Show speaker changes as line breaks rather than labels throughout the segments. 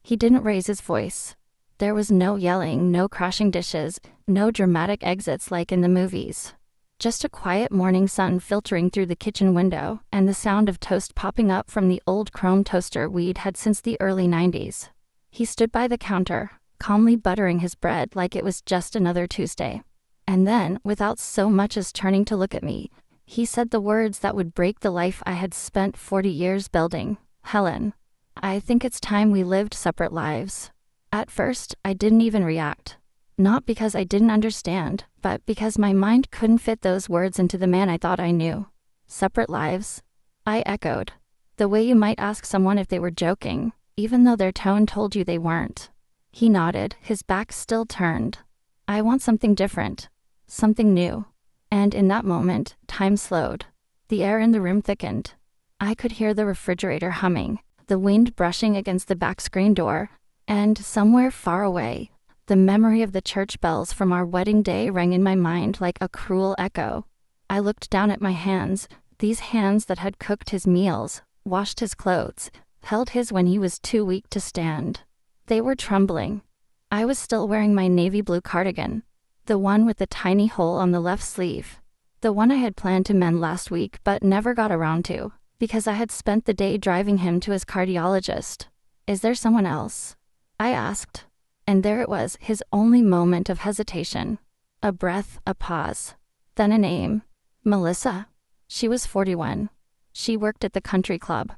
He didn't raise his voice. There was no yelling, no crashing dishes, no dramatic exits like in the movies. Just a quiet morning sun filtering through the kitchen window, and the sound of toast popping up from the old chrome toaster we'd had since the early 90s. He stood by the counter, calmly buttering his bread like it was just another Tuesday. And then, without so much as turning to look at me, he said the words that would break the life I had spent 40 years building. "Helen, I think it's time we lived separate lives." At first, I didn't even react. Not because I didn't understand, but because my mind couldn't fit those words into the man I thought I knew. Separate lives? I echoed. The way you might ask someone if they were joking, even though their tone told you they weren't. He nodded, his back still turned. I want something different. Something new. And in that moment, time slowed. The air in the room thickened. I could hear the refrigerator humming, the wind brushing against the back screen door, and somewhere far away, the memory of the church bells from our wedding day rang in my mind like a cruel echo. I looked down at my hands, these hands that had cooked his meals, washed his clothes, held his when he was too weak to stand. They were trembling. I was still wearing my navy blue cardigan, the one with the tiny hole on the left sleeve, the one I had planned to mend last week but never got around to, because I had spent the day driving him to his cardiologist. "Is there someone else?" I asked. And there it was, his only moment of hesitation. A breath, a pause. Then a name. Melissa. She was 41. She worked at the country club.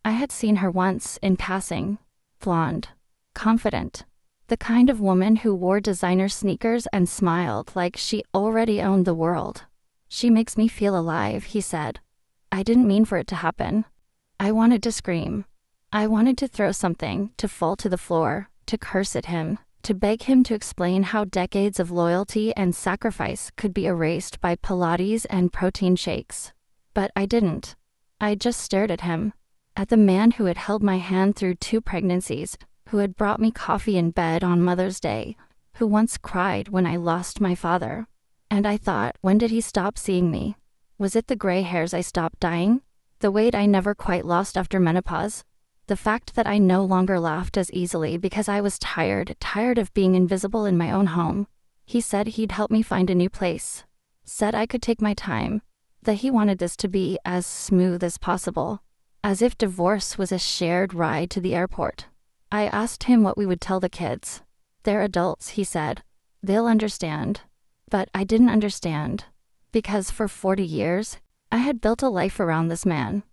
I had seen her once, in passing. Blonde. Confident. The kind of woman who wore designer sneakers and smiled like she already owned the world. "She makes me feel alive," he said. I didn't mean for it to happen. I wanted to scream. I wanted to throw something, to fall to the floor, to curse at him, to beg him to explain how decades of loyalty and sacrifice could be erased by Pilates and protein shakes. But I didn't. I just stared at him, at the man who had held my hand through 2 pregnancies, who had brought me coffee in bed on Mother's Day, who once cried when I lost my father. And I thought, when did he stop seeing me? Was it the gray hairs I stopped dyeing? The weight I never quite lost after menopause? The fact that I no longer laughed as easily because I was tired of being invisible in my own home. He said he'd help me find a new place. Said I could take my time. That he wanted this to be as smooth as possible. As if divorce was a shared ride to the airport. I asked him what we would tell the kids. "They're adults," he said. "They'll understand." But I didn't understand. Because for 40 years, I had built a life around this man.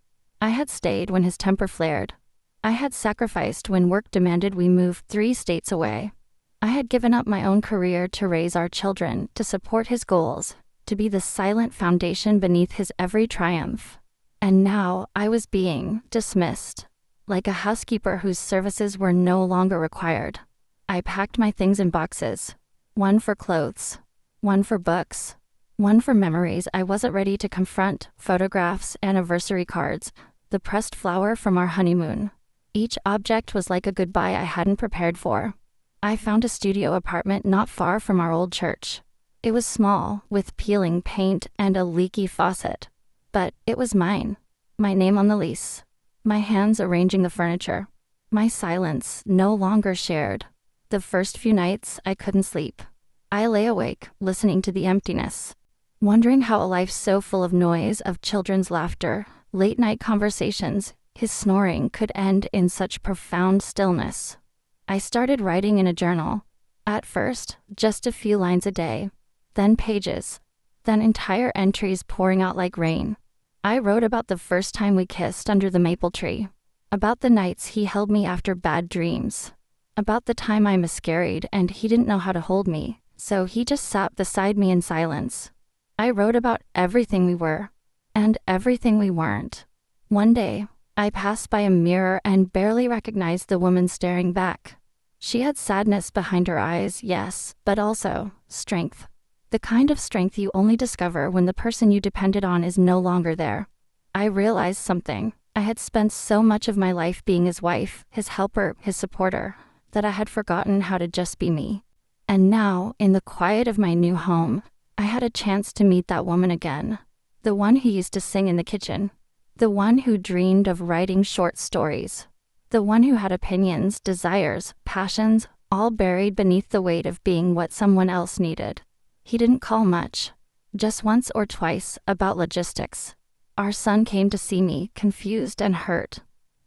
I had stayed when his temper flared. I had sacrificed when work demanded we move 3 states away. I had given up my own career to raise our children, to support his goals, to be the silent foundation beneath his every triumph. And now I was being dismissed, like a housekeeper whose services were no longer required. I packed my things in boxes. One for clothes, one for books, one for memories I wasn't ready to confront, photographs, anniversary cards, the pressed flower from our honeymoon. Each object was like a goodbye I hadn't prepared for. I found a studio apartment not far from our old church. It was small, with peeling paint and a leaky faucet. But it was mine. My name on the lease. My hands arranging the furniture. My silence no longer shared. The first few nights, I couldn't sleep. I lay awake, listening to the emptiness. Wondering how a life so full of noise, of children's laughter, late-night conversations, his snoring could end in such profound stillness. I started writing in a journal. At first, just a few lines a day. Then pages. Then entire entries pouring out like rain. I wrote about the first time we kissed under the maple tree. About the nights he held me after bad dreams. About the time I miscarried and he didn't know how to hold me, so he just sat beside me in silence. I wrote about everything we were, and everything we weren't. One day, I passed by a mirror and barely recognized the woman staring back. She had sadness behind her eyes, yes, but also strength. The kind of strength you only discover when the person you depended on is no longer there. I realized something. I had spent so much of my life being his wife, his helper, his supporter, that I had forgotten how to just be me. And now, in the quiet of my new home, I had a chance to meet that woman again. The one who used to sing in the kitchen. The one who dreamed of writing short stories. The one who had opinions, desires, passions, all buried beneath the weight of being what someone else needed. He didn't call much. Just once or twice, about logistics. Our son came to see me, confused and hurt.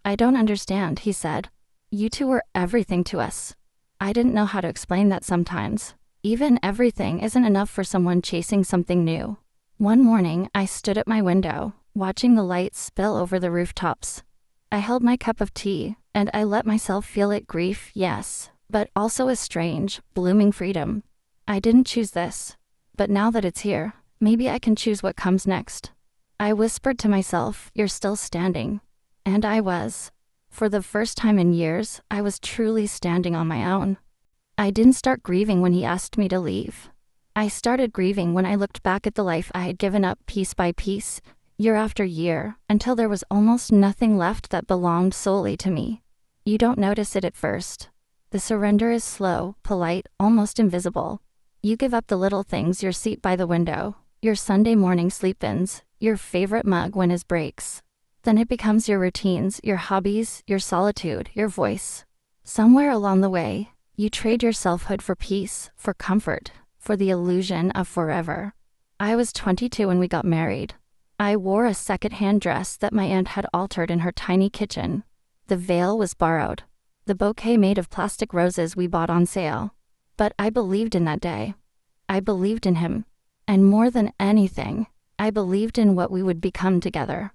"I don't understand," he said. "You two were everything to us." I didn't know how to explain that sometimes. Even everything isn't enough for someone chasing something new. One morning, I stood at my window, watching the lights spill over the rooftops. I held my cup of tea, and I let myself feel it. Grief, yes, but also a strange, blooming freedom. I didn't choose this. But now that it's here, maybe I can choose what comes next. I whispered to myself, "You're still standing." And I was. For the first time in years, I was truly standing on my own. I didn't start grieving when he asked me to leave. I started grieving when I looked back at the life I had given up piece by piece, year after year, until there was almost nothing left that belonged solely to me. You don't notice it at first. The surrender is slow, polite, almost invisible. You give up the little things: your seat by the window, your Sunday morning sleep-ins, your favorite mug when his breaks. Then it becomes your routines, your hobbies, your solitude, your voice. Somewhere along the way, you trade your selfhood for peace, for comfort, for the illusion of forever. I was 22 when we got married. I wore a second-hand dress that my aunt had altered in her tiny kitchen. The veil was borrowed. The bouquet made of plastic roses we bought on sale. But I believed in that day. I believed in him. And more than anything, I believed in what we would become together.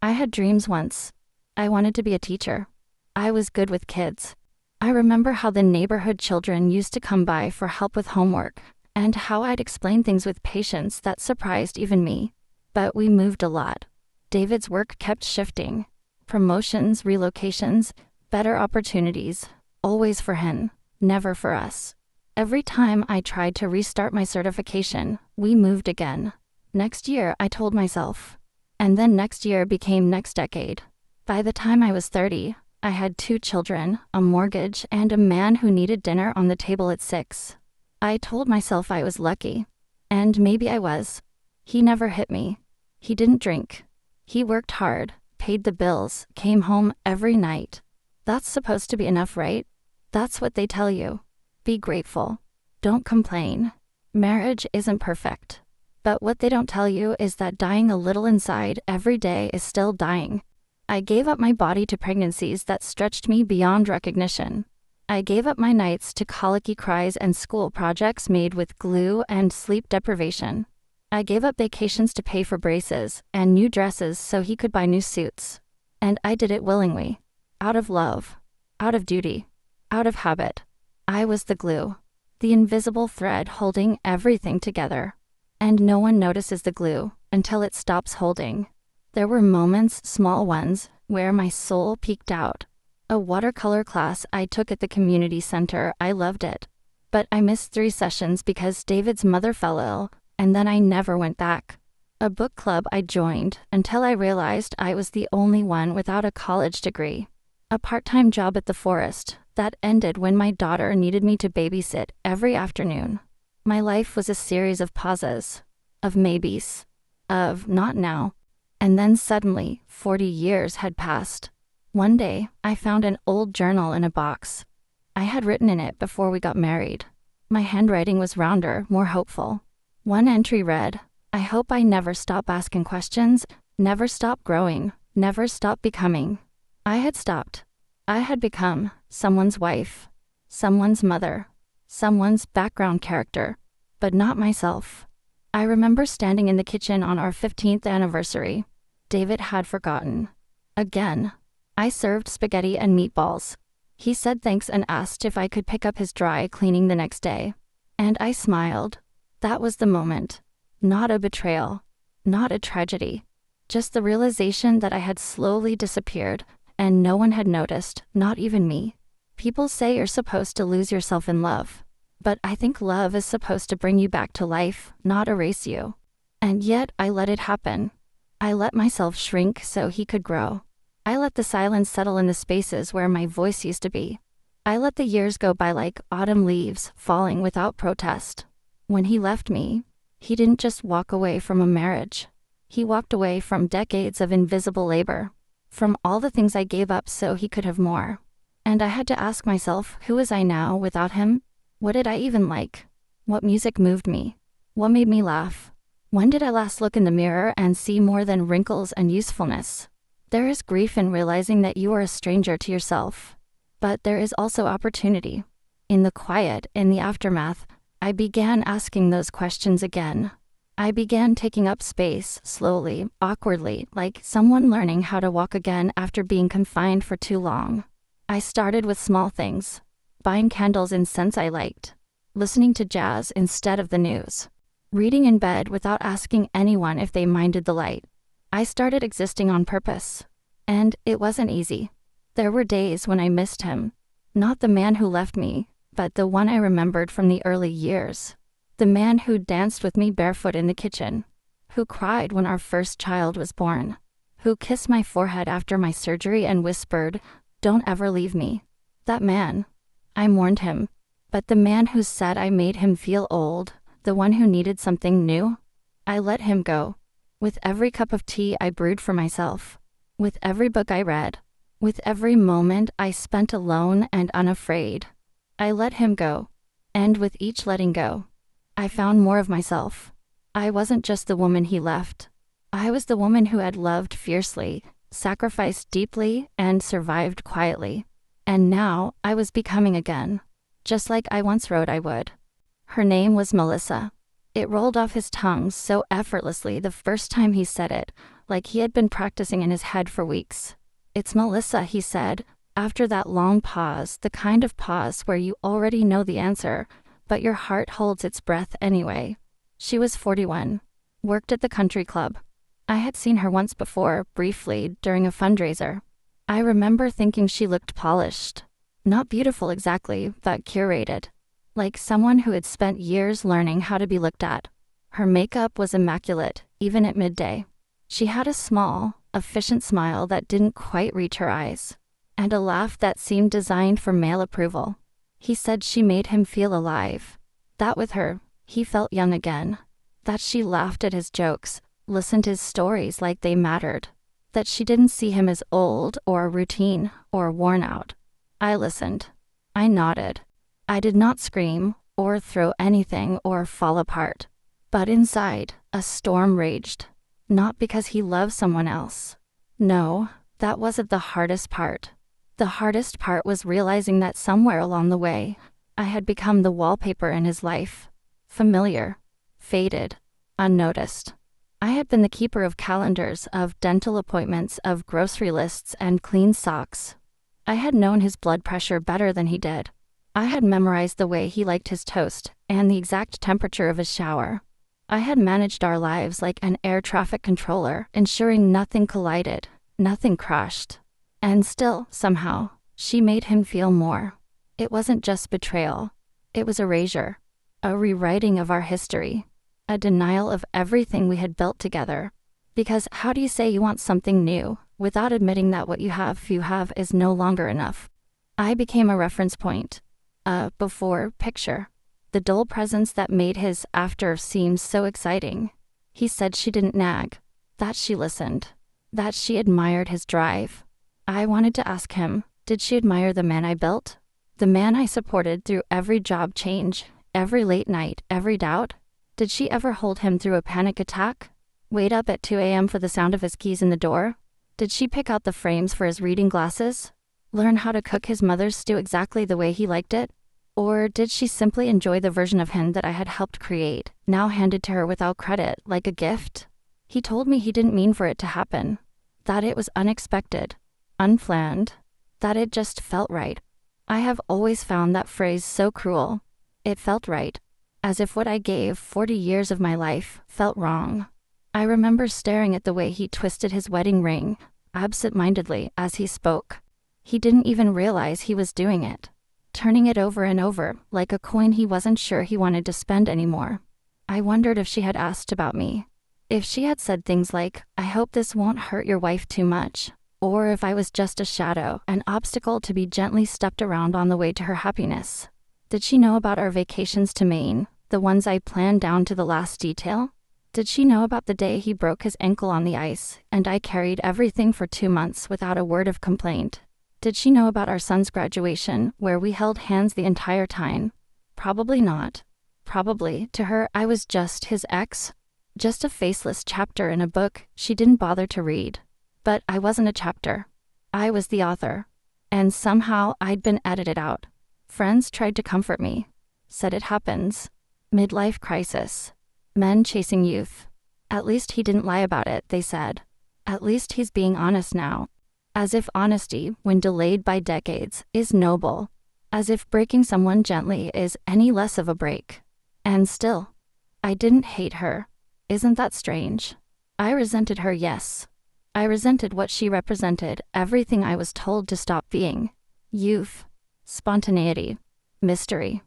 I had dreams once. I wanted to be a teacher. I was good with kids. I remember how the neighborhood children used to come by for help with homework, and how I'd explain things with patience that surprised even me. But we moved a lot. David's work kept shifting. Promotions, relocations, better opportunities, always for him, never for us. Every time I tried to restart my certification, we moved again. Next year, I told myself. And then next year became next decade. By the time I was 30, I had 2 children, a mortgage, and a man who needed dinner on the table at 6. I told myself I was lucky. And maybe I was. He never hit me. He didn't drink. He worked hard, paid the bills, came home every night. That's supposed to be enough, right? That's what they tell you. Be grateful. Don't complain. Marriage isn't perfect. But what they don't tell you is that dying a little inside every day is still dying. I gave up my body to pregnancies that stretched me beyond recognition. I gave up my nights to colicky cries and school projects made with glue and sleep deprivation. I gave up vacations to pay for braces and new dresses so he could buy new suits. And I did it willingly. Out of love. Out of duty. Out of habit. I was the glue. The invisible thread holding everything together. And no one notices the glue until it stops holding. There were moments, small ones, where my soul peeked out. A watercolor class I took at the community center, I loved it. But I missed 3 sessions because David's mother fell ill, and then I never went back. A book club I joined until I realized I was the only one without a college degree. A part-time job at the forest that ended when my daughter needed me to babysit every afternoon. My life was a series of pauses, of maybes, of not now. And then suddenly, 40 years had passed. One day, I found an old journal in a box. I had written in it before we got married. My handwriting was rounder, more hopeful. One entry read, "I hope I never stop asking questions, never stop growing, never stop becoming." I had stopped. I had become someone's wife, someone's mother, someone's background character, but not myself. I remember standing in the kitchen on our 15th anniversary. David had forgotten. Again. I served spaghetti and meatballs. He said thanks and asked if I could pick up his dry cleaning the next day. And I smiled. That was the moment. Not a betrayal. Not a tragedy. Just the realization that I had slowly disappeared, and no one had noticed, not even me. People say you're supposed to lose yourself in love. But I think love is supposed to bring you back to life, not erase you. And yet I let it happen. I let myself shrink so he could grow. I let the silence settle in the spaces where my voice used to be. I let the years go by like autumn leaves falling without protest. When he left me, he didn't just walk away from a marriage. He walked away from decades of invisible labor. from all the things I gave up so he could have more. And I had to ask myself, who was I now without him? What did I even like? What music moved me? What made me laugh? When did I last look in the mirror and see more than wrinkles and usefulness? There is grief in realizing that you are a stranger to yourself. But there is also opportunity. In the quiet, in the aftermath, I began asking those questions again. I began taking up space, slowly, awkwardly, like someone learning how to walk again after being confined for too long. I started with small things. Buying candles in scents I liked. Listening to jazz instead of the news. Reading in bed without asking anyone if they minded the light. I started existing on purpose. And it wasn't easy. There were days when I missed him. Not the man who left me, but the one I remembered from the early years. The man who danced with me barefoot in the kitchen. Who cried when our first child was born. Who kissed my forehead after my surgery and whispered, "Don't ever leave me." That man. I mourned him. But the man who said I made him feel old, the one who needed something new, I let him go. With every cup of tea I brewed for myself. With every book I read. With every moment I spent alone and unafraid. I let him go. And with each letting go, I found more of myself. I wasn't just the woman he left. I was the woman who had loved fiercely, sacrificed deeply, and survived quietly. And now I was becoming again. Just like I once wrote I would. Her name was Melissa. It rolled off his tongue so effortlessly the first time he said it, like he had been practicing in his head for weeks. "It's Melissa," he said, after that long pause, the kind of pause where you already know the answer, but your heart holds its breath anyway. She was 41, worked at the country club. I had seen her once before, briefly, during a fundraiser. I remember thinking she looked polished. Not beautiful exactly, but curated. Like someone who had spent years learning how to be looked at. Her makeup was immaculate, even at midday. She had a small, efficient smile that didn't quite reach her eyes. And a laugh that seemed designed for male approval. He said she made him feel alive. That with her, he felt young again. That she laughed at his jokes, listened to his stories like they mattered. That she didn't see him as old or routine or worn out. I listened. I nodded. I did not scream or throw anything or fall apart. But inside, a storm raged. Not because he loved someone else. No, that wasn't the hardest part. The hardest part was realizing that somewhere along the way, I had become the wallpaper in his life. Familiar, faded, unnoticed. I had been the keeper of calendars, of dental appointments, of grocery lists, and clean socks. I had known his blood pressure better than he did. I had memorized the way he liked his toast, and the exact temperature of his shower. I had managed our lives like an air traffic controller, ensuring nothing collided, nothing crashed. And still, somehow, she made him feel more. It wasn't just betrayal. It was erasure. A rewriting of our history. A denial of everything we had built together. Because how do you say you want something new, without admitting that what you have is no longer enough? I became a reference point. A before picture. The dull presence that made his after seem so exciting. He said she didn't nag. That she listened. That she admired his drive. I wanted to ask him, did she admire the man I built? The man I supported through every job change, every late night, every doubt? Did she ever hold him through a panic attack? Wait up at 2 a.m. for the sound of his keys in the door? Did she pick out the frames for his reading glasses? Learn how to cook his mother's stew exactly the way he liked it? Or did she simply enjoy the version of him that I had helped create, now handed to her without credit, like a gift? He told me he didn't mean for it to happen. That it was unexpected. Unplanned, that it just felt right. I have always found that phrase so cruel. It felt right. As if what I gave 40 years of my life felt wrong. I remember staring at the way he twisted his wedding ring, absent-mindedly, as he spoke. He didn't even realize he was doing it. Turning it over and over, like a coin he wasn't sure he wanted to spend anymore. I wondered if she had asked about me. If she had said things like, "I hope this won't hurt your wife too much." Or if I was just a shadow, an obstacle to be gently stepped around on the way to her happiness. Did she know about our vacations to Maine, the ones I planned down to the last detail? Did she know about the day he broke his ankle on the ice, and I carried everything for 2 months without a word of complaint? Did she know about our son's graduation, where we held hands the entire time? Probably not. Probably, to her, I was just his ex. Just a faceless chapter in a book she didn't bother to read. But I wasn't a chapter. I was the author. And somehow I'd been edited out. Friends tried to comfort me. Said it happens. Midlife crisis. Men chasing youth. At least he didn't lie about it, they said. At least he's being honest now. As if honesty, when delayed by decades, is noble. As if breaking someone gently is any less of a break. And still, I didn't hate her. Isn't that strange? I resented her, yes. I resented what she represented, everything I was told to stop being. Youth. Spontaneity. Mystery.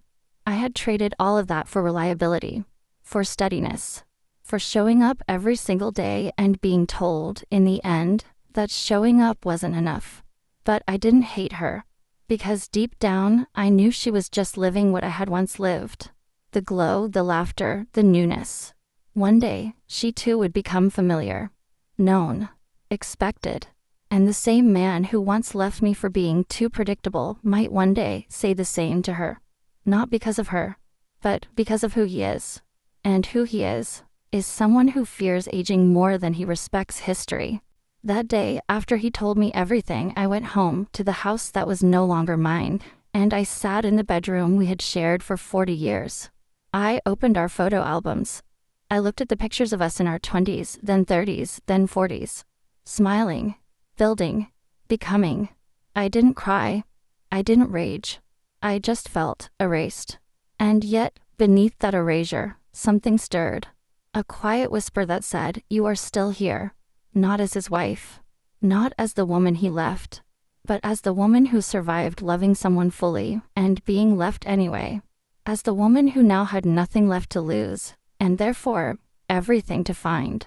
I had traded all of that for reliability. For steadiness. For showing up every single day and being told, in the end, that showing up wasn't enough. But I didn't hate her. Because deep down, I knew she was just living what I had once lived. The glow, the laughter, the newness. One day, she too would become familiar. Known. Expected. And the same man who once left me for being too predictable might one day say the same to her. Not because of her, but because of who he is. And who he is someone who fears aging more than he respects history. That day, after he told me everything, I went home to the house that was no longer mine, and I sat in the bedroom we had shared for 40 years. I opened our photo albums. I looked at the pictures of us in our 20s, then 30s, then 40s. Smiling, building, becoming. I didn't cry. I didn't rage. I just felt erased. And yet, beneath that erasure, something stirred. A quiet whisper that said, "You are still here." Not as his wife. Not as the woman he left. But as the woman who survived loving someone fully, and being left anyway. As the woman who now had nothing left to lose, and therefore, everything to find.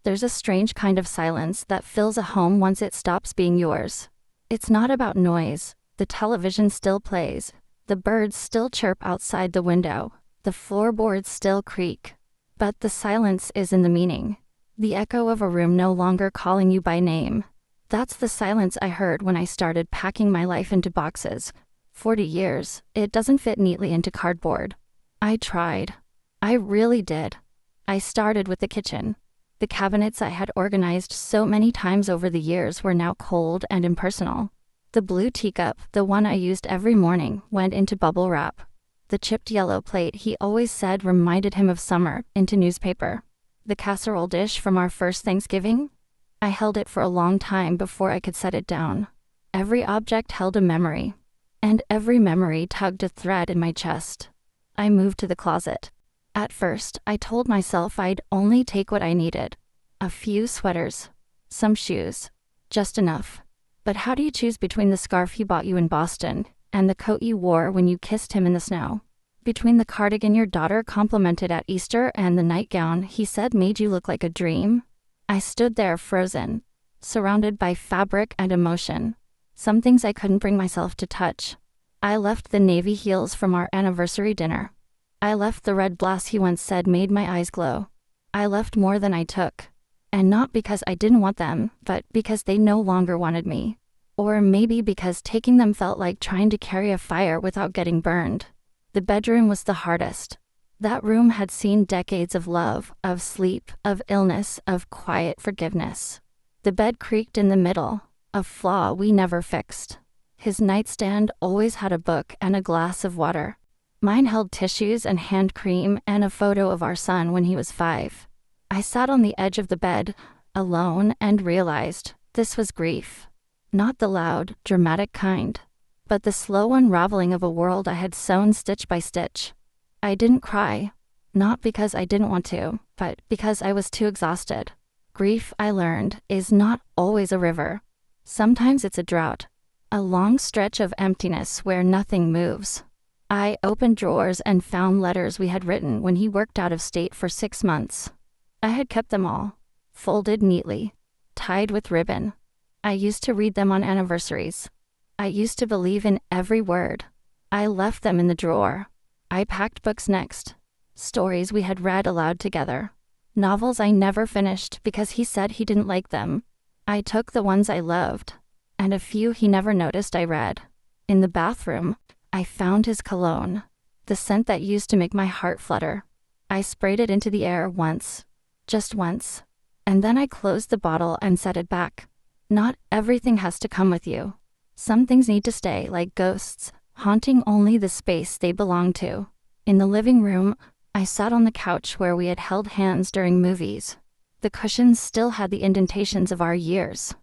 There's a strange kind of silence that fills a home once it stops being yours. It's not about noise. The television still plays. The birds still chirp outside the window. The floorboards still creak. But the silence is in the meaning. The echo of a room no longer calling you by name. That's the silence I heard when I started packing my life into boxes. 40 years, it doesn't fit neatly into cardboard. I tried. I really did. I started with the kitchen. The cabinets I had organized so many times over the years were now cold and impersonal. The blue teacup, the one I used every morning, went into bubble wrap. The chipped yellow plate he always said reminded him of summer, into newspaper. The casserole dish from our first Thanksgiving? I held it for a long time before I could set it down. Every object held a memory. And every memory tugged a thread in my chest. I moved to the closet. At first, I told myself I'd only take what I needed. A few sweaters. Some shoes. Just enough. But how do you choose between the scarf he bought you in Boston and the coat you wore when you kissed him in the snow? Between the cardigan your daughter complimented at Easter and the nightgown he said made you look like a dream? I stood there frozen, surrounded by fabric and emotion. Some things I couldn't bring myself to touch. I left the navy heels from our anniversary dinner. I left the red blouse he once said made my eyes glow. I left more than I took. And not because I didn't want them, but because they no longer wanted me. Or maybe because taking them felt like trying to carry a fire without getting burned. The bedroom was the hardest. That room had seen decades of love, of sleep, of illness, of quiet forgiveness. The bed creaked in the middle, a flaw we never fixed. His nightstand always had a book and a glass of water. Mine held tissues and hand cream and a photo of our son when he was 5. I sat on the edge of the bed, alone, and realized this was grief. Not the loud, dramatic kind, but the slow unraveling of a world I had sewn stitch by stitch. I didn't cry, not because I didn't want to, but because I was too exhausted. Grief, I learned, is not always a river. Sometimes it's a drought, a long stretch of emptiness where nothing moves. I opened drawers and found letters we had written when he worked out of state for 6 months. I had kept them all, folded neatly, tied with ribbon. I used to read them on anniversaries. I used to believe in every word. I left them in the drawer. I packed books next. Stories we had read aloud together. Novels I never finished because he said he didn't like them. I took the ones I loved, and a few he never noticed I read. In the bathroom, I found his cologne, the scent that used to make my heart flutter. I sprayed it into the air once, just once, and then I closed the bottle and set it back. Not everything has to come with you. Some things need to stay, like ghosts, haunting only the space they belong to. In the living room, I sat on the couch where we had held hands during movies. The cushions still had the indentations of our years.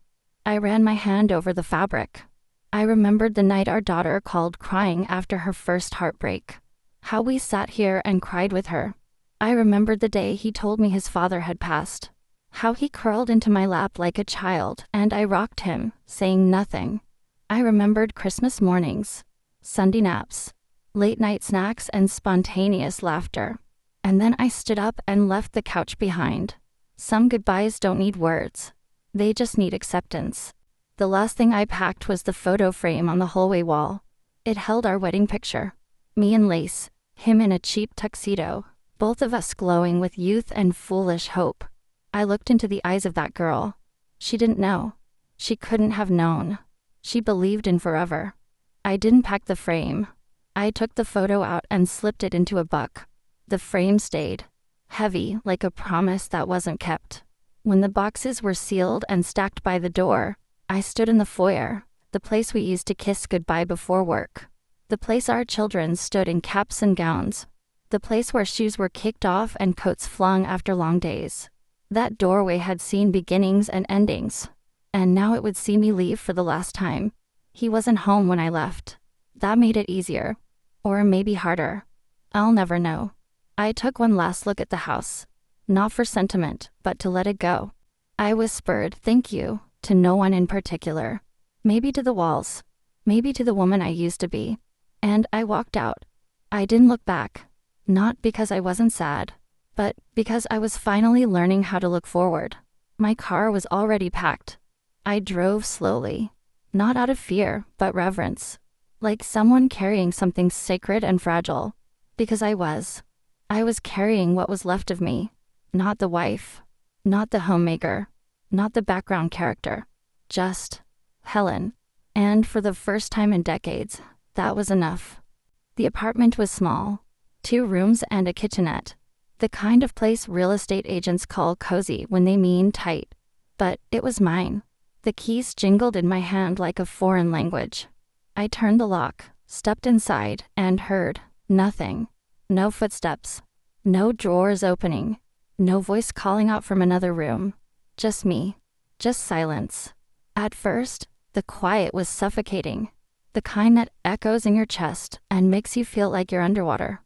I ran my hand over the fabric. I remembered the night our daughter called crying after her first heartbreak. How we sat here and cried with her. I remembered the day he told me his father had passed. How he curled into my lap like a child and I rocked him, saying nothing. I remembered Christmas mornings, Sunday naps, late night snacks and spontaneous laughter. And then I stood up and left the couch behind. Some goodbyes don't need words. They just need acceptance. The last thing I packed was the photo frame on the hallway wall. It held our wedding picture. Me in lace, him in a cheap tuxedo, both of us glowing with youth and foolish hope. I looked into the eyes of that girl. She didn't know. She couldn't have known. She believed in forever. I didn't pack the frame. I took the photo out and slipped it into a buck. The frame stayed, heavy like a promise that wasn't kept. When the boxes were sealed and stacked by the door, I stood in the foyer, the place we used to kiss goodbye before work. The place our children stood in caps and gowns. The place where shoes were kicked off and coats flung after long days. That doorway had seen beginnings and endings, and now it would see me leave for the last time. He wasn't home when I left. That made it easier. Or maybe harder. I'll never know. I took one last look at the house. Not for sentiment, but to let it go. I whispered, "Thank you," to no one in particular. Maybe to the walls. Maybe to the woman I used to be. And I walked out. I didn't look back. Not because I wasn't sad, but because I was finally learning how to look forward. My car was already packed. I drove slowly. Not out of fear, but reverence. Like someone carrying something sacred and fragile. Because I was. I was carrying what was left of me. Not the wife. Not the homemaker. Not the background character. Just Helen. And for the first time in decades, that was enough. The apartment was small. 2 rooms and a kitchenette. The kind of place real estate agents call cozy when they mean tight. But it was mine. The keys jingled in my hand like a foreign language. I turned the lock, stepped inside, and heard nothing. No footsteps. No drawers opening. No voice calling out from another room. Just me. Just silence. At first, the quiet was suffocating. The kind that echoes in your chest and makes you feel like you're underwater.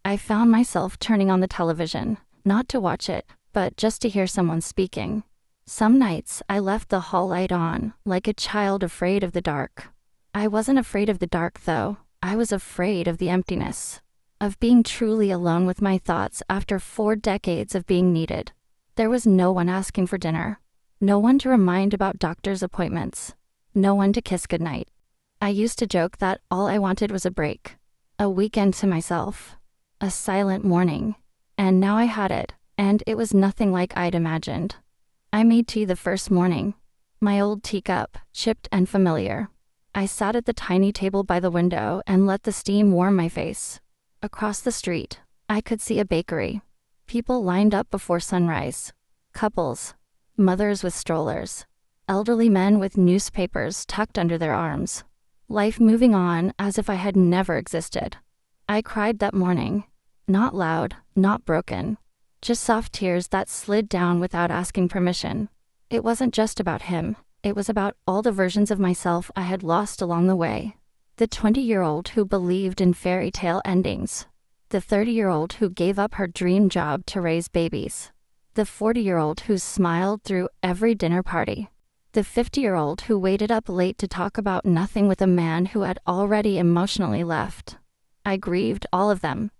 I found myself turning on the television, not to watch it, but just to hear someone speaking. Some nights, I left the hall light on, like a child afraid of the dark. I wasn't afraid of the dark, though. I was afraid of the emptiness. Of being truly alone with my thoughts after 4 decades of being needed. There was no one asking for dinner. No one to remind about doctor's appointments. No one to kiss goodnight. I used to joke that all I wanted was a break. A weekend to myself. A silent morning. And now I had it, and it was nothing like I'd imagined. I made tea the first morning. My old teacup, chipped and familiar. I sat at the tiny table by the window and let the steam warm my face. Across the street, I could see a bakery. People lined up before sunrise. Couples. Mothers with strollers. Elderly men with newspapers tucked under their arms. Life moving on as if I had never existed. I cried that morning. Not loud, not broken. Just soft tears that slid down without asking permission. It wasn't just about him. It was about all the versions of myself I had lost along the way. The 20-year-old who believed in fairy tale endings. The 30-year-old who gave up her dream job to raise babies. The 40-year-old who smiled through every dinner party. The 50-year-old who waited up late to talk about nothing with a man who had already emotionally left. I grieved all of them.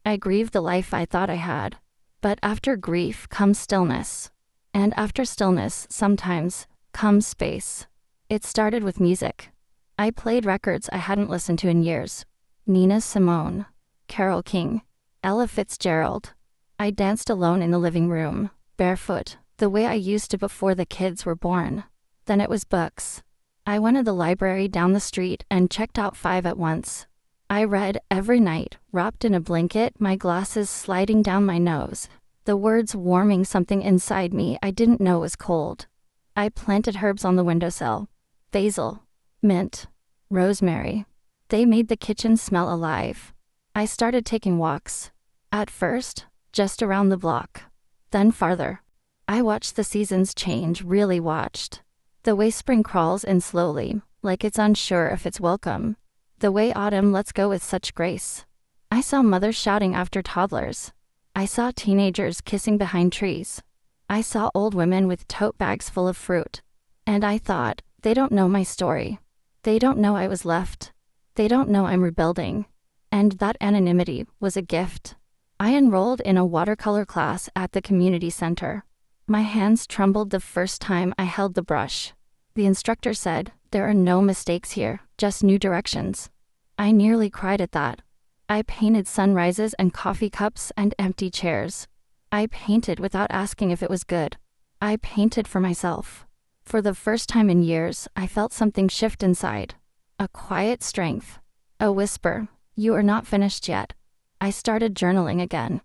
I grieved the life I thought I had. But after grief comes stillness. And after stillness, sometimes, comes space. It started with music. I played records I hadn't listened to in years. Nina Simone, Carole King, Ella Fitzgerald. I danced alone in the living room, barefoot, the way I used to before the kids were born. Then it was books. I went to the library down the street and checked out 5 at once. I read every night, wrapped in a blanket, my glasses sliding down my nose, the words warming something inside me I didn't know was cold. I planted herbs on the windowsill. Basil, mint, rosemary. They made the kitchen smell alive. I started taking walks. At first, just around the block. Then farther. I watched the seasons change, really watched. The way spring crawls in slowly, like it's unsure if it's welcome. The way autumn lets go with such grace. I saw mothers shouting after toddlers. I saw teenagers kissing behind trees. I saw old women with tote bags full of fruit. And I thought, they don't know my story. They don't know I was left. They don't know I'm rebuilding. And that anonymity was a gift. I enrolled in a watercolor class at the community center. My hands trembled the first time I held the brush. The instructor said, "There are no mistakes here, just new directions." I nearly cried at that. I painted sunrises and coffee cups and empty chairs. I painted without asking if it was good. I painted for myself. For the first time in years, I felt something shift inside. A quiet strength. A whisper, "You are not finished yet." I started journaling again.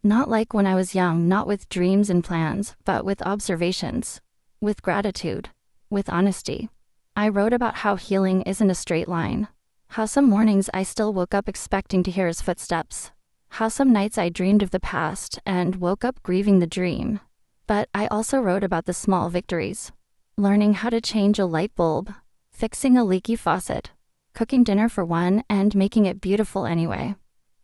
Not like when I was young, not with dreams and plans, but with observations. With gratitude. With honesty. I wrote about how healing isn't a straight line. How some mornings I still woke up expecting to hear his footsteps. How some nights I dreamed of the past and woke up grieving the dream. But I also wrote about the small victories. Learning how to change a light bulb. Fixing a leaky faucet. Cooking dinner for one and making it beautiful anyway.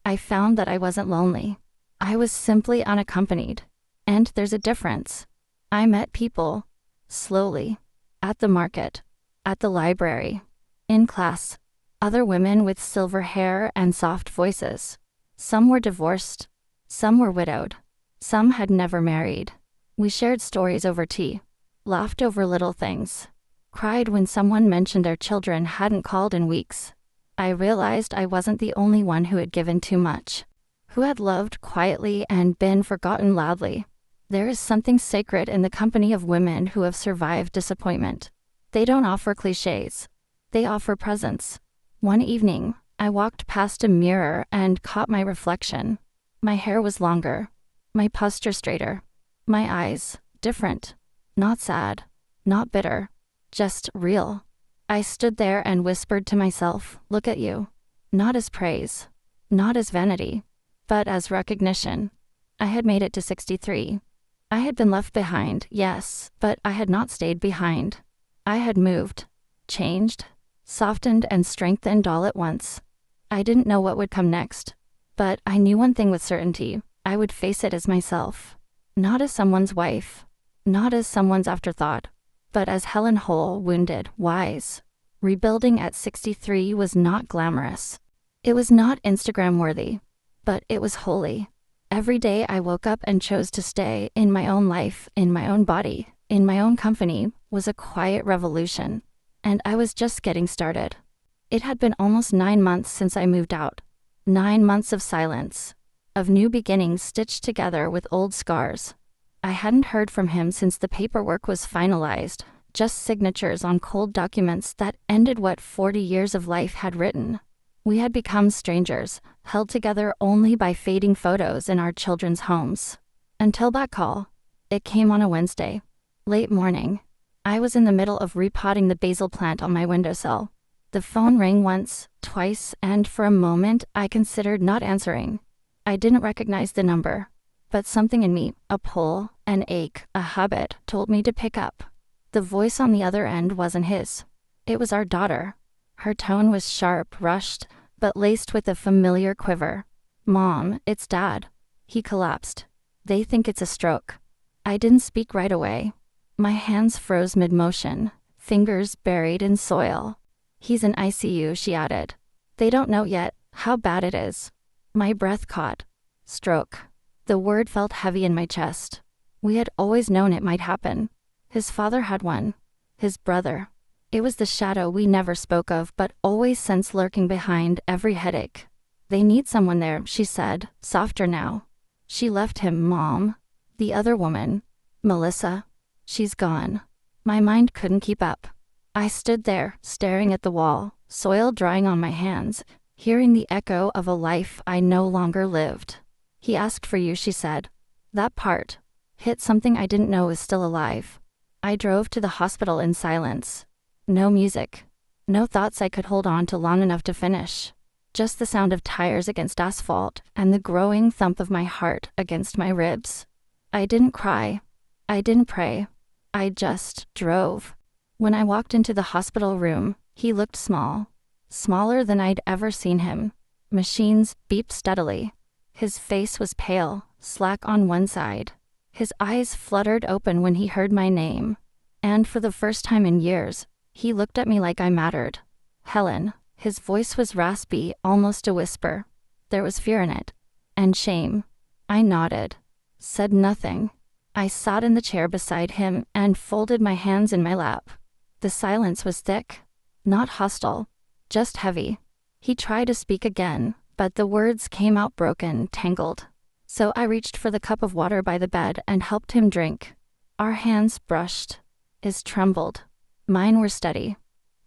I found that I wasn't lonely. I was simply unaccompanied. And there's a difference. I met people. Slowly. At the market. At the library. In class. Other women with silver hair and soft voices. Some were divorced. Some were widowed. Some had never married. We shared stories over tea. Laughed over little things. Cried when someone mentioned their children hadn't called in weeks. I realized I wasn't the only one who had given too much. Who had loved quietly and been forgotten loudly. There is something sacred in the company of women who have survived disappointment. They don't offer cliches. They offer presence. One evening, I walked past a mirror and caught my reflection. My hair was longer. My posture straighter. My eyes, different. Not sad. Not bitter. Just real. I stood there and whispered to myself, "Look at you." Not as praise. Not as vanity. But as recognition. I had made it to 63. I had been left behind, yes, but I had not stayed behind. I had moved. Changed. Softened and strengthened all at once. I didn't know what would come next. But I knew one thing with certainty. I would face it as myself. Not as someone's wife. Not as someone's afterthought. But as Helen whole, wounded, wise. Rebuilding at 63 was not glamorous. It was not Instagram-worthy. But it was holy. Every day I woke up and chose to stay in my own life, in my own body, in my own company, was a quiet revolution. And I was just getting started. It had been almost 9 months since I moved out. 9 months of silence. Of new beginnings stitched together with old scars. I hadn't heard from him since the paperwork was finalized, just signatures on cold documents that ended what 40 years of life had written. We had become strangers, held together only by fading photos in our children's homes. Until that call. It came on a Wednesday. Late morning. I was in the middle of repotting the basil plant on my windowsill. The phone rang once, twice, and for a moment I considered not answering. I didn't recognize the number. But something in me, a pull, an ache, a habit, told me to pick up. The voice on the other end wasn't his. It was our daughter. Her tone was sharp, rushed, but laced with a familiar quiver. "Mom, it's Dad." He collapsed. "They think it's a stroke." I didn't speak right away. My hands froze mid-motion, fingers buried in soil. "He's in ICU," she added. "They don't know yet how bad it is." My breath caught. Stroke. The word felt heavy in my chest. We had always known it might happen. His father had one. His brother. It was the shadow we never spoke of but always sensed lurking behind every headache. "They need someone there," she said, softer now. "She left him, Mom." The other woman. Melissa. She's gone. My mind couldn't keep up. I stood there, staring at the wall, soil drying on my hands, hearing the echo of a life I no longer lived. He asked for you, she said. That part hit something I didn't know was still alive. I drove to the hospital in silence. No music. No thoughts I could hold on to long enough to finish. Just the sound of tires against asphalt and the growing thump of my heart against my ribs. I didn't cry. I didn't pray. I just drove. When I walked into the hospital room, he looked small. Smaller than I'd ever seen him. Machines beeped steadily. His face was pale, slack on one side. His eyes fluttered open when he heard my name. And for the first time in years, he looked at me like I mattered. Helen. His voice was raspy, almost a whisper. There was fear in it. And shame. I nodded. Said nothing. I sat in the chair beside him and folded my hands in my lap. The silence was thick. Not hostile. Just heavy. He tried to speak again, but the words came out broken, tangled. So I reached for the cup of water by the bed and helped him drink. Our hands brushed. His trembled. Mine were steady.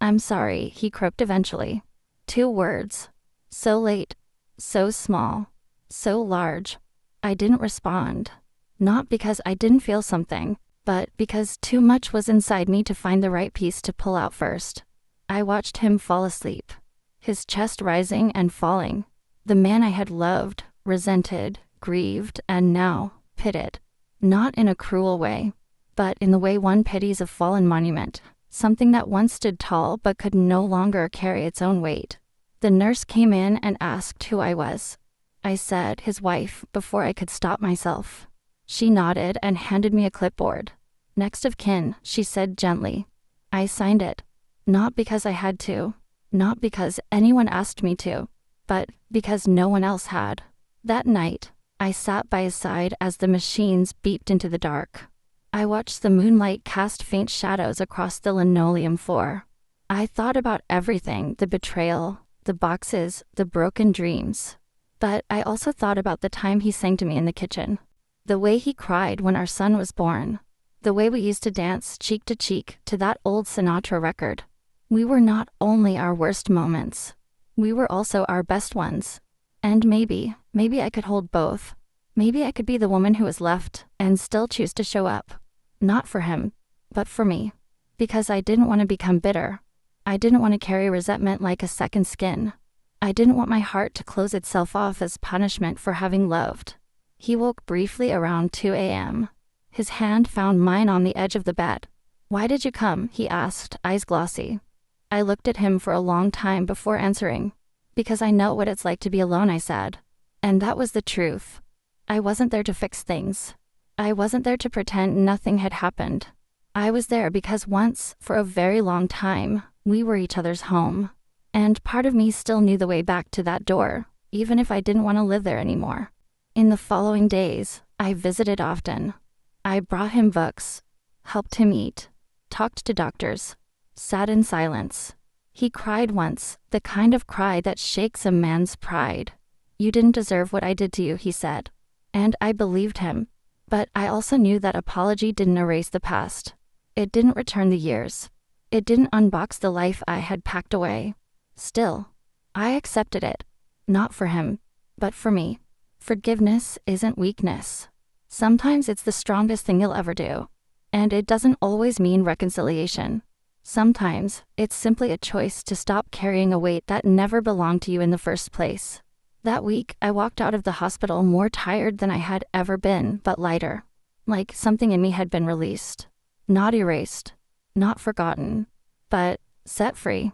I'm sorry, he croaked eventually. 2 words. So late. So small. So large. I didn't respond. Not because I didn't feel something, but because too much was inside me to find the right piece to pull out first. I watched him fall asleep. His chest rising and falling. The man I had loved, resented, grieved, and now pitied. Not in a cruel way, but in the way one pities a fallen monument, something that once stood tall but could no longer carry its own weight. The nurse came in and asked who I was. I said, his wife, before I could stop myself. She nodded and handed me a clipboard. Next of kin, she said gently. I signed it. Not because I had to, not because anyone asked me to, but because no one else had. That night, I sat by his side as the machines beeped into the dark. I watched the moonlight cast faint shadows across the linoleum floor. I thought about everything, the betrayal, the boxes, the broken dreams. But I also thought about the time he sang to me in the kitchen. The way he cried when our son was born. The way we used to dance cheek to cheek to that old Sinatra record. We were not only our worst moments. We were also our best ones. And maybe I could hold both. Maybe I could be the woman who was left and still choose to show up. Not for him, but for me. Because I didn't want to become bitter. I didn't want to carry resentment like a second skin. I didn't want my heart to close itself off as punishment for having loved. He woke briefly around 2 a.m. His hand found mine on the edge of the bed. Why did you come? He asked, eyes glossy. I looked at him for a long time before answering. Because I know what it's like to be alone, I said. And that was the truth. I wasn't there to fix things. I wasn't there to pretend nothing had happened. I was there because once, for a very long time, we were each other's home. And part of me still knew the way back to that door, even if I didn't want to live there anymore. In the following days, I visited often. I brought him books, helped him eat, talked to doctors, sat in silence. He cried once, the kind of cry that shakes a man's pride. You didn't deserve what I did to you, he said. And I believed him. But I also knew that apology didn't erase the past. It didn't return the years. It didn't unbox the life I had packed away. Still, I accepted it. Not for him, but for me. Forgiveness isn't weakness. Sometimes it's the strongest thing you'll ever do. And it doesn't always mean reconciliation. Sometimes, it's simply a choice to stop carrying a weight that never belonged to you in the first place. That week, I walked out of the hospital more tired than I had ever been, but lighter. Like something in me had been released. Not erased. Not forgotten. But set free.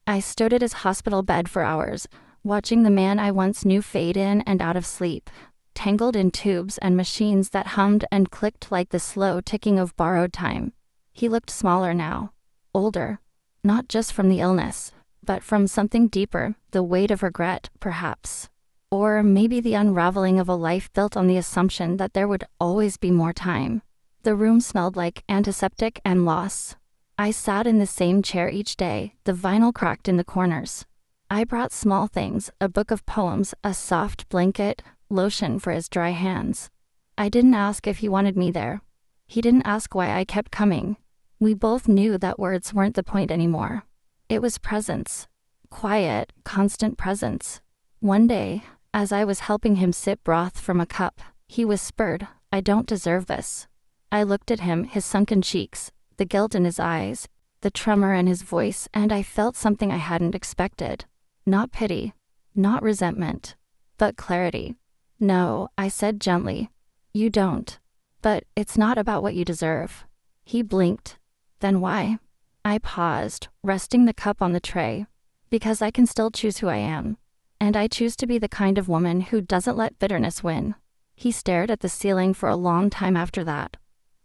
I stood at his hospital bed for hours, watching the man I once knew fade in and out of sleep, tangled in tubes and machines that hummed and clicked like the slow ticking of borrowed time. He looked smaller now. Older. Not just from the illness, but from something deeper, the weight of regret, perhaps. Or maybe the unraveling of a life built on the assumption that there would always be more time. The room smelled like antiseptic and loss. I sat in the same chair each day, the vinyl cracked in the corners. I brought small things, a book of poems, a soft blanket, lotion for his dry hands. I didn't ask if he wanted me there. He didn't ask why I kept coming. We both knew that words weren't the point anymore. It was presence. Quiet, constant presence. One day, as I was helping him sip broth from a cup, he whispered, "I don't deserve this." I looked at him, his sunken cheeks, the guilt in his eyes, the tremor in his voice, and I felt something I hadn't expected. Not pity, not resentment, but clarity. "No," I said gently. "You don't. But it's not about what you deserve." He blinked. "Then why?" I paused, resting the cup on the tray. "Because I can still choose who I am. And I choose to be the kind of woman who doesn't let bitterness win." He stared at the ceiling for a long time after that.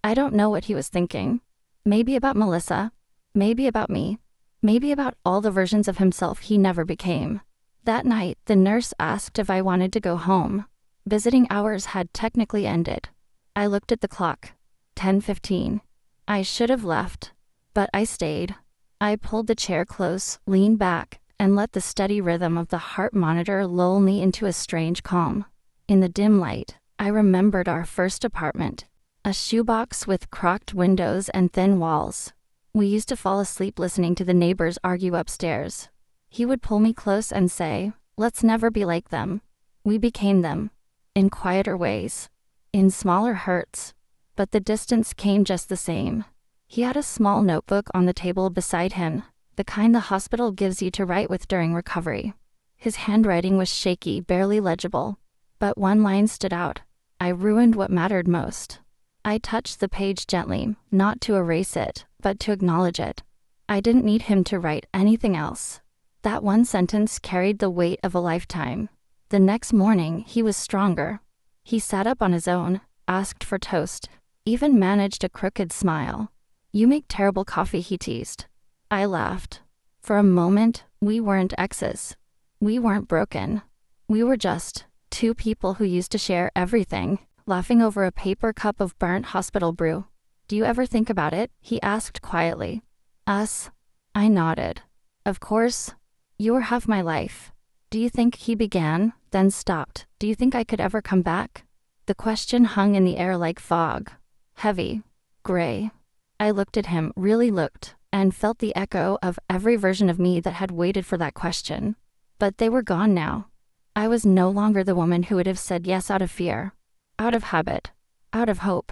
I don't know what he was thinking. Maybe about Melissa. Maybe about me. Maybe about all the versions of himself he never became. That night, the nurse asked if I wanted to go home. Visiting hours had technically ended. I looked at the clock. 10:15. I should have left. But I stayed. I pulled the chair close, leaned back, and let the steady rhythm of the heart monitor lull me into a strange calm. In the dim light, I remembered our first apartment. A shoebox with cracked windows and thin walls. We used to fall asleep listening to the neighbors argue upstairs. He would pull me close and say, "Let's never be like them." We became them. In quieter ways. In smaller hurts. But the distance came just the same. He had a small notebook on the table beside him, the kind the hospital gives you to write with during recovery. His handwriting was shaky, barely legible. But one line stood out. "I ruined what mattered most." I touched the page gently, not to erase it, but to acknowledge it. I didn't need him to write anything else. That one sentence carried the weight of a lifetime. The next morning, he was stronger. He sat up on his own, asked for toast, even managed a crooked smile. "You make terrible coffee," he teased. I laughed. For a moment, we weren't exes. We weren't broken. We were just two people who used to share everything, laughing over a paper cup of burnt hospital brew. "Do you ever think about it?" he asked quietly. "Us?" I nodded. "Of course. You were half my life." "Do you think," he began, then stopped. "Do you think I could ever come back?" The question hung in the air like fog. Heavy. Gray. I looked at him, really looked, and felt the echo of every version of me that had waited for that question. But they were gone now. I was no longer the woman who would have said yes out of fear. Out of habit. Out of hope.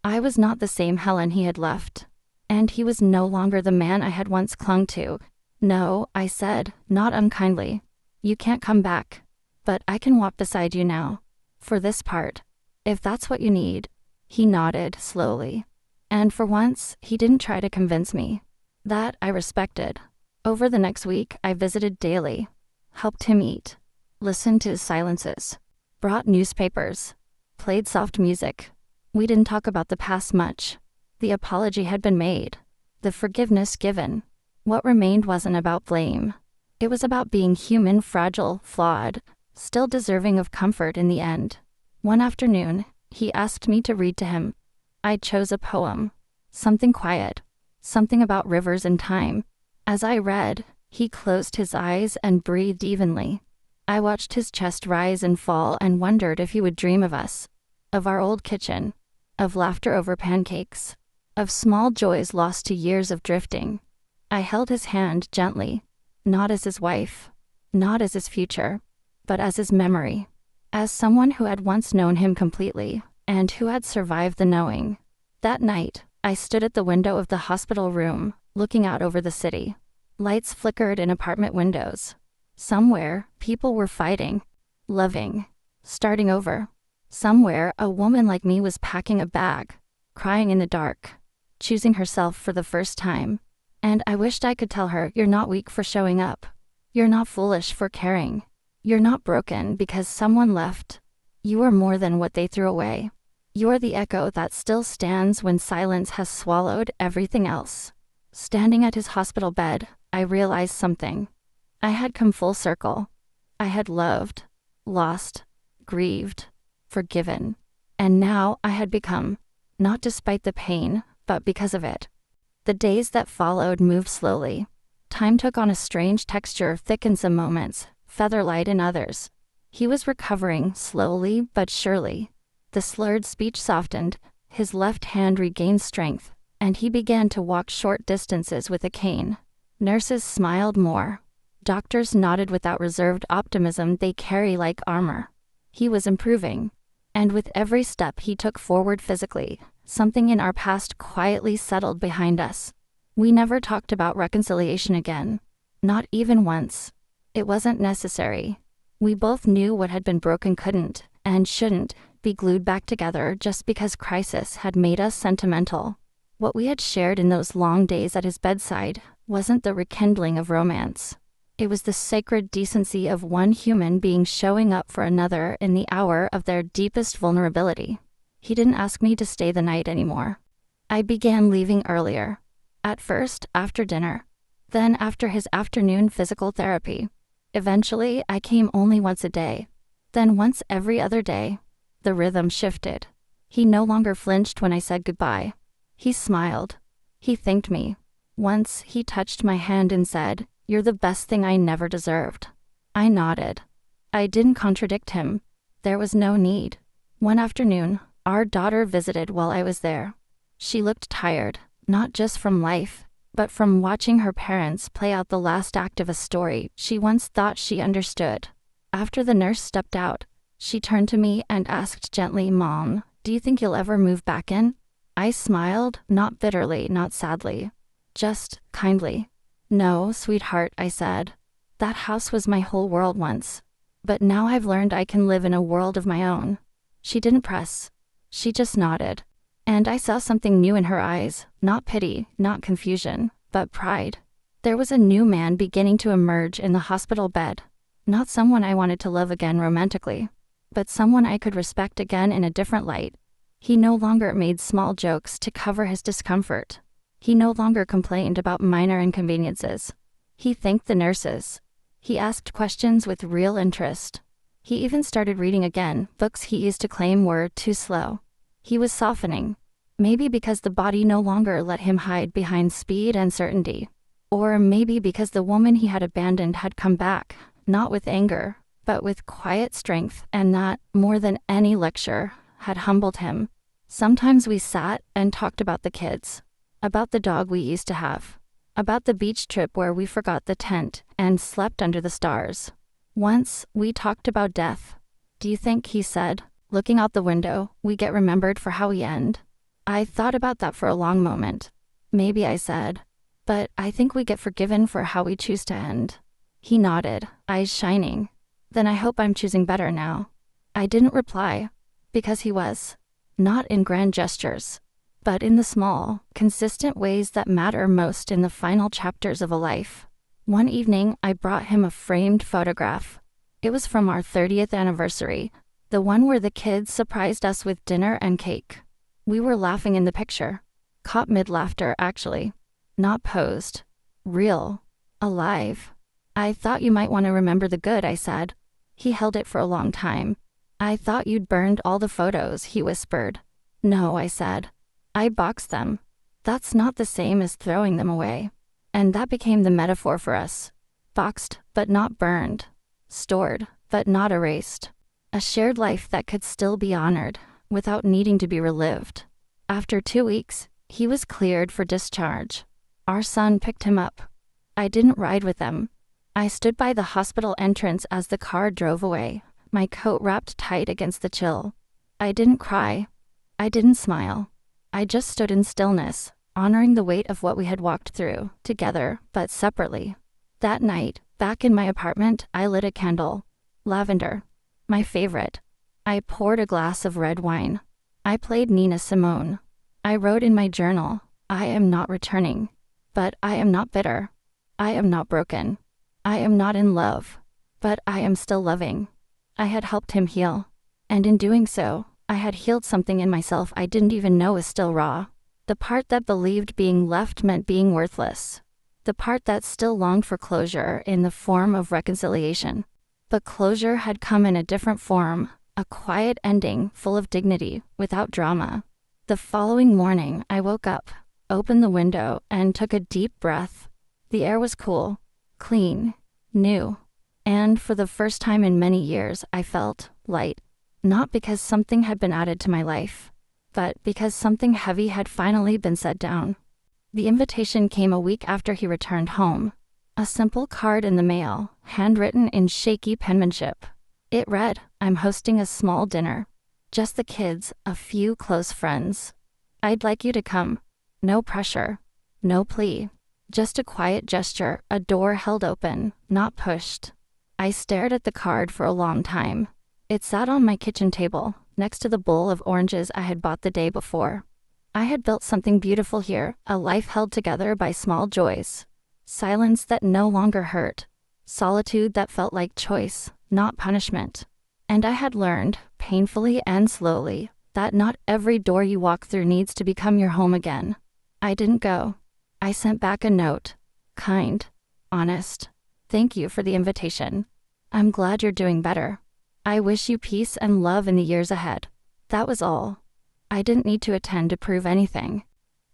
I was not the same Helen he had left. And he was no longer the man I had once clung to. "No," I said, not unkindly. "You can't come back. But I can walk beside you now. For this part. If that's what you need." He nodded, slowly. And for once, he didn't try to convince me. That I respected. Over the next week, I visited daily. Helped him eat. Listened to his silences. Brought newspapers. Played soft music. We didn't talk about the past much. The apology had been made. The forgiveness given. What remained wasn't about blame. It was about being human, fragile, flawed, still deserving of comfort in the end. One afternoon, he asked me to read to him. I chose a poem. Something quiet. Something about rivers and time. As I read, he closed his eyes and breathed evenly. I watched his chest rise and fall and wondered if he would dream of us. Of our old kitchen. Of laughter over pancakes. Of small joys lost to years of drifting. I held his hand gently. Not as his wife. Not as his future. But as his memory. As someone who had once known him completely, and who had survived the knowing. That night, I stood at the window of the hospital room, looking out over the city. Lights flickered in apartment windows. Somewhere, people were fighting. Loving. Starting over. Somewhere, a woman like me was packing a bag. Crying in the dark. Choosing herself for the first time. And I wished I could tell her, "You're not weak for showing up. You're not foolish for caring. You're not broken because someone left. You are more than what they threw away. You're the echo that still stands when silence has swallowed everything else." Standing at his hospital bed, I realized something. I had come full circle. I had loved, lost, grieved, forgiven. And now I had become, not despite the pain, but because of it. The days that followed moved slowly. Time took on a strange texture, thick in some moments, feather-light in others. He was recovering, slowly but surely. The slurred speech softened, His left hand regained strength, and he began to walk short distances with a cane. Nurses smiled more. Doctors nodded without reserved optimism they carry like armor. He was improving. And with every step he took forward physically, something in our past quietly settled behind us. We never talked about reconciliation again. Not even once. It wasn't necessary. We both knew what had been broken couldn't, and shouldn't, be glued back together just because crisis had made us sentimental. What we had shared in those long days at his bedside wasn't the rekindling of romance. It was the sacred decency of one human being showing up for another in the hour of their deepest vulnerability. He didn't ask me to stay the night anymore. I began leaving earlier. At first, after dinner. Then after his afternoon physical therapy. Eventually, I came only once a day. Then once every other day. The rhythm shifted. He no longer flinched when I said goodbye. He smiled. He thanked me. Once, he touched my hand and said, "You're the best thing I never deserved." I nodded. I didn't contradict him. There was no need. One afternoon, our daughter visited while I was there. She looked tired, not just from life, but from watching her parents play out the last act of a story she once thought she understood. After the nurse stepped out, she turned to me and asked gently, "Mom, do you think you'll ever move back in?" I smiled, not bitterly, not sadly. Just kindly. "No, sweetheart," I said. "That house was my whole world once. But now I've learned I can live in a world of my own." She didn't press. She just nodded. And I saw something new in her eyes, not pity, not confusion, but pride. There was a new man beginning to emerge in the hospital bed. Not someone I wanted to love again romantically, but someone I could respect again in a different light. He no longer made small jokes to cover his discomfort. He no longer complained about minor inconveniences. He thanked the nurses. He asked questions with real interest. He even started reading again books he used to claim were too slow. He was softening. Maybe because the body no longer let him hide behind speed and certainty. Or maybe because the woman he had abandoned had come back, not with anger, but with quiet strength, and that, more than any lecture, had humbled him. Sometimes we sat and talked about the kids. About the dog we used to have. About the beach trip where we forgot the tent and slept under the stars. Once, we talked about death. "Do you think," he said, looking out the window, "we get remembered for how we end?" I thought about that for a long moment. "Maybe," I said. "But I think we get forgiven for how we choose to end." He nodded, eyes shining. "Then I hope I'm choosing better now." I didn't reply. Because he was. Not in grand gestures, but in the small, consistent ways that matter most in the final chapters of a life. One evening, I brought him a framed photograph. It was from our 30th anniversary, the one where the kids surprised us with dinner and cake. We were laughing in the picture. Caught mid-laughter, actually. Not posed. Real. Alive. "I thought you might want to remember the good," I said. He held it for a long time. "I thought you'd burned all the photos," he whispered. "No," I said. "I boxed them. That's not the same as throwing them away." And that became the metaphor for us. Boxed, but not burned. Stored, but not erased. A shared life that could still be honored, without needing to be relived. After 2 weeks, he was cleared for discharge. Our son picked him up. I didn't ride with them. I stood by the hospital entrance as the car drove away, my coat wrapped tight against the chill. I didn't cry. I didn't smile. I just stood in stillness, honoring the weight of what we had walked through, together, but separately. That night, back in my apartment, I lit a candle. Lavender. My favorite. I poured a glass of red wine. I played Nina Simone. I wrote in my journal, "I am not returning. But I am not bitter. I am not broken. I am not in love. But I am still loving." I had helped him heal. And in doing so, I had healed something in myself I didn't even know was still raw. The part that believed being left meant being worthless. The part that still longed for closure in the form of reconciliation. But closure had come in a different form, a quiet ending full of dignity, without drama. The following morning, I woke up, opened the window, and took a deep breath. The air was cool, clean, new. And for the first time in many years, I felt light. Not because something had been added to my life, but because something heavy had finally been set down. The invitation came a week after he returned home. A simple card in the mail, handwritten in shaky penmanship. It read, "I'm hosting a small dinner. Just the kids, a few close friends. I'd like you to come. No pressure. No plea. Just a quiet gesture, a door held open, not pushed." I stared at the card for a long time. It sat on my kitchen table, next to the bowl of oranges I had bought the day before. I had built something beautiful here, a life held together by small joys. Silence that no longer hurt. Solitude that felt like choice, not punishment. And I had learned, painfully and slowly, that not every door you walk through needs to become your home again. I didn't go. I sent back a note. Kind. Honest. Thank you for the invitation. I'm glad you're doing better. I wish you peace and love in the years ahead. That was all. I didn't need to attend to prove anything.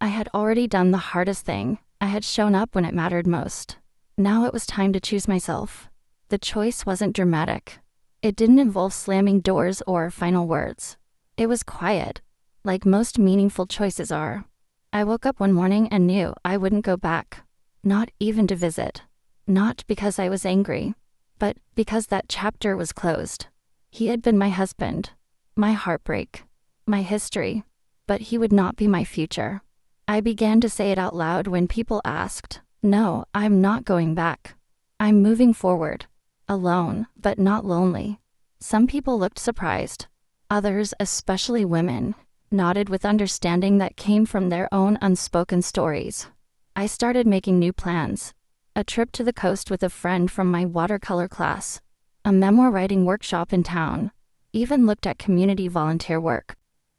I had already done the hardest thing. I had shown up when it mattered most. Now it was time to choose myself. The choice wasn't dramatic. It didn't involve slamming doors or final words. It was quiet, like most meaningful choices are. I woke up one morning and knew I wouldn't go back. Not even to visit. Not because I was angry, but because that chapter was closed. He had been my husband, my heartbreak, my history, but he would not be my future. I began to say it out loud when people asked. No, I'm not going back. I'm moving forward. Alone, but not lonely. Some people looked surprised. Others, especially women, nodded with understanding that came from their own unspoken stories. I started making new plans. A trip to the coast with a friend from my watercolor class. A memoir writing workshop in town. Even looked at community volunteer work.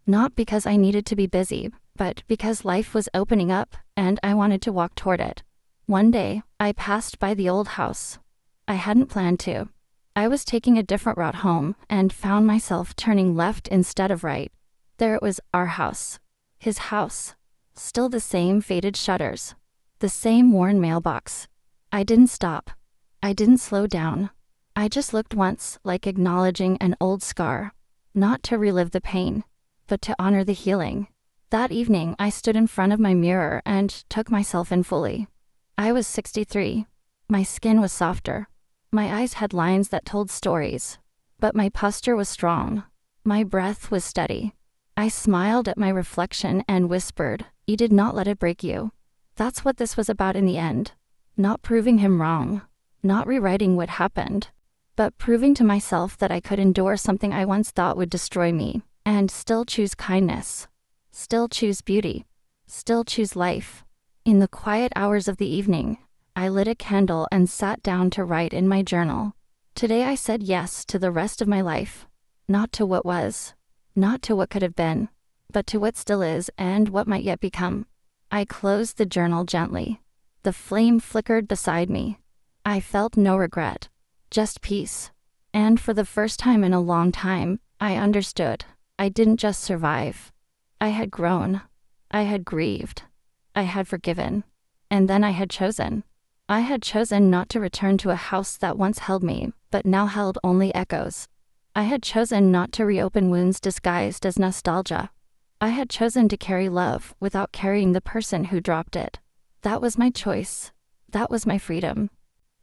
Not because I needed to be busy, but because life was opening up and I wanted to walk toward it. One day, I passed by the old house. I hadn't planned to. I was taking a different route home and found myself turning left instead of right. There it was, our house. His house. Still the same faded shutters. The same worn mailbox. I didn't stop. I didn't slow down. I just looked once, like acknowledging an old scar. Not to relive the pain, but to honor the healing. That evening, I stood in front of my mirror and took myself in fully. I was 63. My skin was softer. My eyes had lines that told stories. But my posture was strong. My breath was steady. I smiled at my reflection and whispered, "You did not let it break you." That's what this was about in the end. Not proving him wrong. Not rewriting what happened. But proving to myself that I could endure something I once thought would destroy me, and still choose kindness. Still choose beauty. Still choose life. In the quiet hours of the evening, I lit a candle and sat down to write in my journal. Today I said yes to the rest of my life. Not to what was. Not to what could have been. But to what still is and what might yet become. I closed the journal gently. The flame flickered beside me. I felt no regret. Just peace. And for the first time in a long time, I understood. I didn't just survive. I had grown. I had grieved. I had forgiven. And then I had chosen. I had chosen not to return to a house that once held me, but now held only echoes. I had chosen not to reopen wounds disguised as nostalgia. I had chosen to carry love without carrying the person who dropped it. That was my choice. That was my freedom.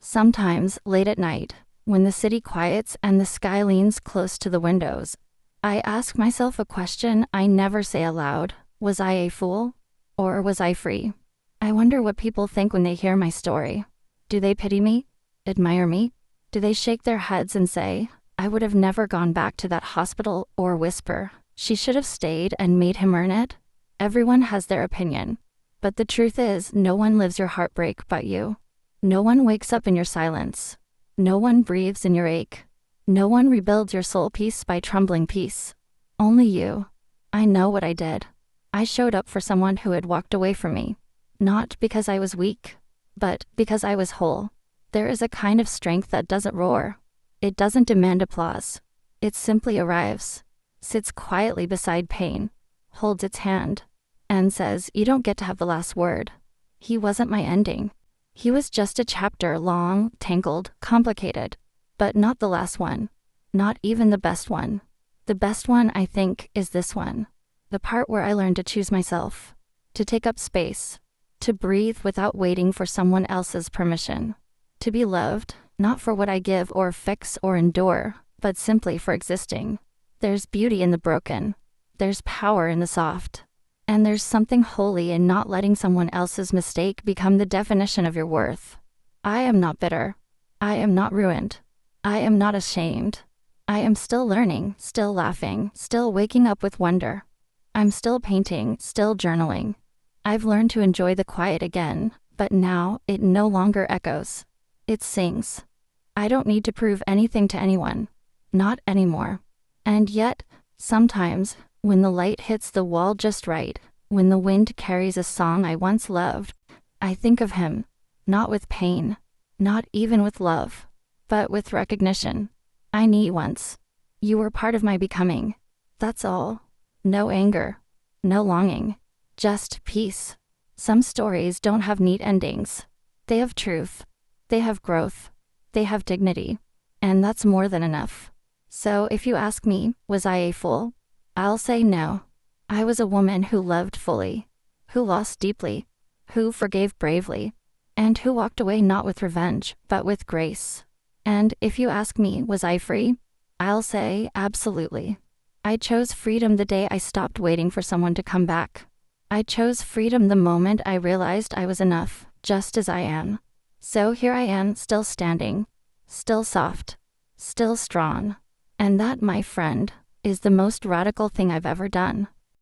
Sometimes, late at night, when the city quiets and the sky leans close to the windows, I ask myself a question I never say aloud. Was I a fool? Or was I free? I wonder what people think when they hear my story. Do they pity me? Admire me? Do they shake their heads and say, I would have never gone back to that hospital, or whisper, she should have stayed and made him earn it? Everyone has their opinion. But the truth is, no one lives your heartbreak but you. No one wakes up in your silence. No one breathes in your ache. No one rebuilds your soul piece by trembling piece. Only you. I know what I did. I showed up for someone who had walked away from me. Not because I was weak, but because I was whole. There is a kind of strength that doesn't roar. It doesn't demand applause. It simply arrives, sits quietly beside pain, holds its hand, and says, you don't get to have the last word. He wasn't my ending. He was just a chapter, long, tangled, complicated, but not the last one. Not even the best one. The best one, I think, is this one. The part where I learned to choose myself, to take up space, to breathe without waiting for someone else's permission, to be loved, not for what I give or fix or endure, but simply for existing. There's beauty in the broken. There's power in the soft. And there's something holy in not letting someone else's mistake become the definition of your worth. I am not bitter. I am not ruined. I am not ashamed. I am still learning, still laughing, still waking up with wonder. I'm still painting, still journaling. I've learned to enjoy the quiet again, but now it no longer echoes. It sings. I don't need to prove anything to anyone. Not anymore. And yet, sometimes, when the light hits the wall just right, when the wind carries a song I once loved, I think of him, not with pain, not even with love, but with recognition. I knew you once. You were part of my becoming. That's all. No anger, no longing, just peace. Some stories don't have neat endings. They have truth. They have growth. They have dignity. And that's more than enough. So if you ask me, was I a fool? I'll say no. I was a woman who loved fully, who lost deeply, who forgave bravely, and who walked away not with revenge, but with grace. And if you ask me, was I free? I'll say absolutely. I chose freedom the day I stopped waiting for someone to come back. I chose freedom the moment I realized I was enough, just as I am. So here I am, still standing, still soft, still strong. And that, my friend, is the most radical thing I've ever done.